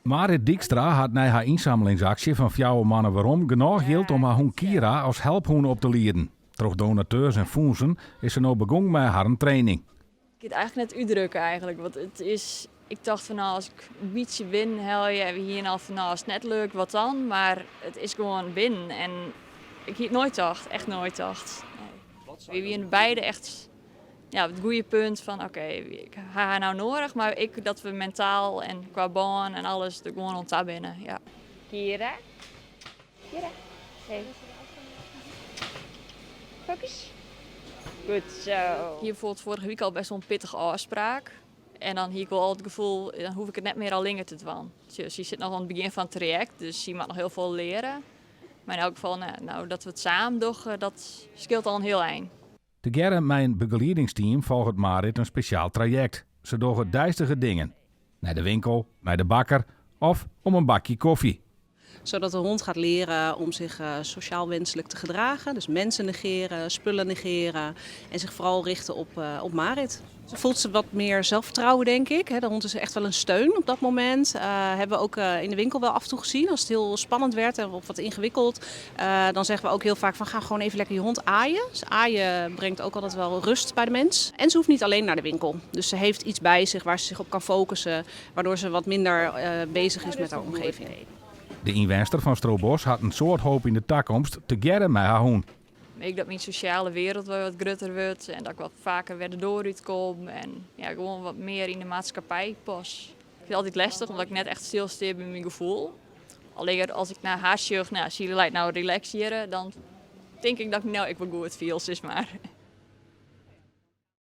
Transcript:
Marit Dijkstra had na haar inzamelingsactie van Fjouwe Mannen Waarom genoeg geld om haar hoen Kira als helphoen op te leiden. Door donateurs en fondsen is ze nou begonnen met haar training. Ik kan het eigenlijk net uitdrukken eigenlijk, want het is... Ik dacht van nou, als ik een beetje win, hebben we hier nou van nou, als het net leuk, wat dan? Maar het is gewoon winnen en ik heb het nooit dacht, echt nooit dacht. Nee. We hebben beide echt ja, het goede punt van oké, ik ga haar nou nodig, maar dat we mentaal en qua baan en alles er gewoon ontdaan binnen. Ja. Kira. Kira. Hey. Focus. Goed zo. Hier voelt vorige week al best wel een pittige afspraak. En dan heb ik wel al het gevoel, dan hoef ik het net meer alleen te doen. Dus je zit nog aan het begin van het traject, dus je mag nog heel veel leren. Maar in elk geval, nou, dat we het samen doen, dat scheelt al een heel eind. Together met een begeleidingsteam volgt Marit een speciaal traject. Ze doen dijstige dingen. Naar de winkel, naar de bakker of om een bakje koffie. Zodat de hond gaat leren om zich sociaal wenselijk te gedragen. Dus mensen negeren, spullen negeren en zich vooral richten op Marit. Ze voelt ze wat meer zelfvertrouwen, denk ik. De hond is echt wel een steun op dat moment. Hebben we ook in de winkel wel af en toe gezien. Als het heel spannend werd of wat ingewikkeld, dan zeggen we ook heel vaak van ga gewoon even lekker je hond aaien. Dus aaien brengt ook altijd wel rust bij de mens. En ze hoeft niet alleen naar de winkel. Dus ze heeft iets bij zich waar ze zich op kan focussen, waardoor ze wat minder bezig is met haar omgeving. De inwoner van Stroobos had een soort hoop in de toekomst together met haar hond. Ik dat mijn sociale wereld wel wat groter wordt en dat ik wat vaker weer dooruit kom en ja, gewoon wat meer in de maatschappij pas. Ik vind het altijd lastig omdat ik net echt stilsta bij mijn gevoel. Alleen als ik naar haar zie, zie je nou relaxeren, dan denk ik dat ik nou ik wel goed voel, zeg maar.